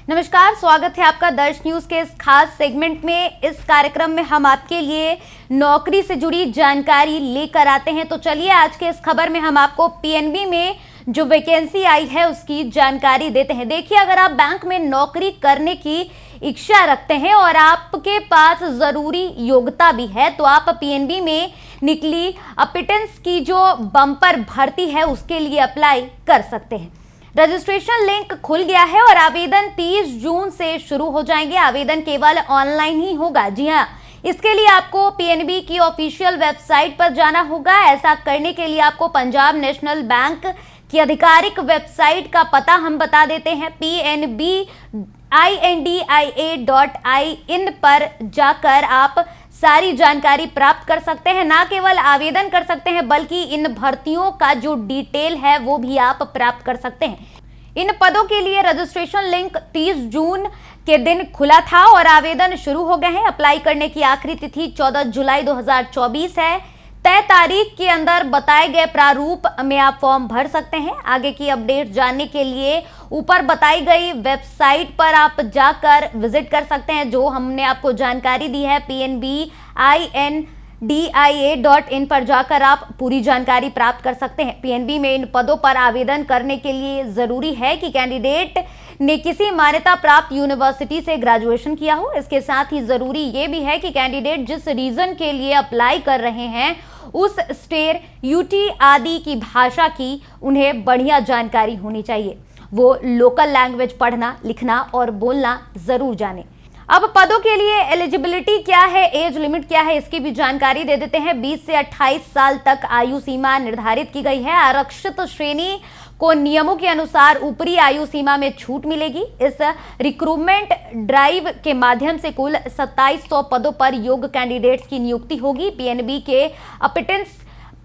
नमस्कार, स्वागत है आपका दर्श न्यूज के इस खास सेगमेंट में। इस कार्यक्रम में हम आपके लिए नौकरी से जुड़ी जानकारी लेकर आते हैं। तो चलिए आज के इस खबर में हम आपको पीएनबी में जो वैकेंसी आई है उसकी जानकारी देते हैं। देखिए, अगर आप बैंक में नौकरी करने की इच्छा रखते हैं और आपके पास जरूरी योग्यता भी है तो आप पीएनबी में निकली अपिटेंस की जो बम्पर भर्ती है उसके लिए अप्लाई कर सकते हैं। रजिस्ट्रेशन लिंक खुल गया है और आवेदन 30 जून से शुरू हो जाएंगे। आवेदन केवल ऑनलाइन ही होगा। जी हाँ, इसके लिए आपको पीएनबी की ऑफिशियल वेबसाइट पर जाना होगा। ऐसा करने के लिए आपको पंजाब नेशनल बैंक की आधिकारिक वेबसाइट का पता हम बता देते हैं। pnbindia.in पर जाकर आप सारी जानकारी प्राप्त कर सकते हैं। ना केवल आवेदन कर सकते हैं बल्कि इन भर्तियों का जो डिटेल है वो भी आप प्राप्त कर सकते हैं। इन पदों के लिए रजिस्ट्रेशन लिंक 30 जून के दिन खुला था और आवेदन शुरू हो गए हैं। अप्लाई करने की आखिरी तिथि 14 जुलाई 2024 है। तय तारीख के अंदर बताए गए प्रारूप में आप फॉर्म भर सकते हैं। आगे की अपडेट जानने के लिए ऊपर बताई गई वेबसाइट पर आप जाकर विजिट कर सकते हैं। जो हमने आपको जानकारी दी है pnbindia.in पर जाकर आप पूरी जानकारी प्राप्त कर सकते हैं। पीएनबी में इन पदों पर आवेदन करने के लिए जरूरी है कि कैंडिडेट ने किसी मान्यता प्राप्त यूनिवर्सिटी से ग्रेजुएशन किया हो। इसके साथ ही जरूरी ये भी है कि कैंडिडेट जिस रीजन के लिए अप्लाई कर रहे हैं उस स्टेट यूटी आदि की भाषा की उन्हें बढ़िया जानकारी होनी चाहिए। वो लोकल लैंग्वेज पढ़ना, लिखना और बोलना जरूर जाने। अब पदों के लिए एलिजिबिलिटी क्या है, एज लिमिट क्या है, इसकी भी जानकारी दे देते हैं। 20 से 28 साल तक आयु सीमा निर्धारित की गई है। आरक्षित श्रेणी को नियमों के अनुसार ऊपरी आयु सीमा में छूट मिलेगी। इस रिक्रूटमेंट ड्राइव के माध्यम से कुल 2700 पदों पर योग्य कैंडिडेट्स की नियुक्ति होगी। पीएनबी के अपिटेंस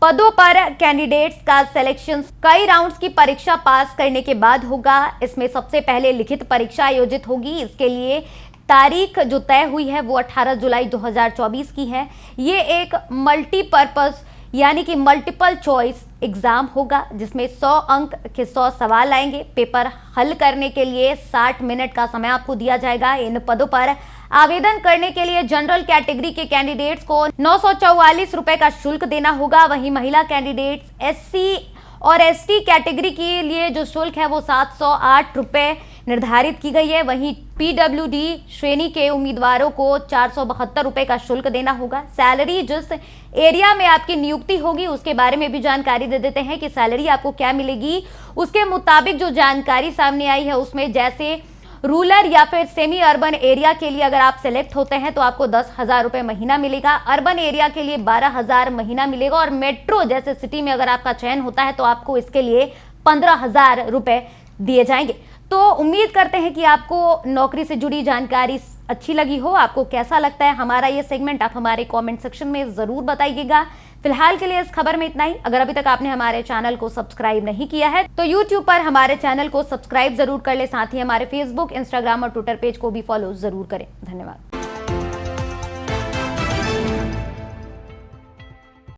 पदों पर कैंडिडेट्स का सिलेक्शन कई राउंड्स की परीक्षा पास करने के बाद होगा। इसमें सबसे पहले लिखित परीक्षा आयोजित होगी। इसके लिए तारीख जो तय हुई है वो 18 जुलाई 2024 की है। ये एक मल्टीपर्पज यानी कि मल्टीपल चॉइस एग्जाम होगा जिसमें 100 अंक के 100 सवाल आएंगे। पेपर हल करने के लिए 60 मिनट का समय आपको दिया जाएगा। इन पदों पर आवेदन करने के लिए जनरल कैटेगरी के कैंडिडेट्स को 944 रुपए का शुल्क देना होगा। वहीं महिला कैंडिडेट्स एससी और एसटी कैटेगरी के लिए जो शुल्क है वो 708 रुपए निर्धारित की गई है। वहीं पीडब्ल्यूडी श्रेणी के उम्मीदवारों को 472 रुपए का शुल्क देना होगा। सैलरी जिस एरिया में आपकी नियुक्ति होगी उसके बारे में भी जानकारी दे देते हैं कि सैलरी आपको क्या मिलेगी। उसके मुताबिक जो जानकारी सामने आई है उसमें जैसे रूरल या फिर सेमी अर्बन एरिया के लिए अगर आप सेलेक्ट होते हैं तो आपको 10,000 रुपए महीना मिलेगा। अर्बन एरिया के लिए 12,000 महीना मिलेगा और मेट्रो जैसे सिटी में अगर आपका चयन होता है तो आपको इसके लिए 15,000 रुपए दिए जाएंगे। तो उम्मीद करते हैं कि आपको नौकरी से जुड़ी जानकारी अच्छी लगी हो। आपको कैसा लगता है हमारा ये सेगमेंट, आप हमारे कमेंट सेक्शन में जरूर बताइएगा। फिलहाल के लिए इस खबर में इतना ही। अगर अभी तक आपने हमारे चैनल को सब्सक्राइब नहीं किया है तो YouTube पर हमारे चैनल को सब्सक्राइब जरूर कर ले। साथ ही हमारे फेसबुक, इंस्टाग्राम और ट्विटर पेज को भी फॉलो जरूर करें। धन्यवाद।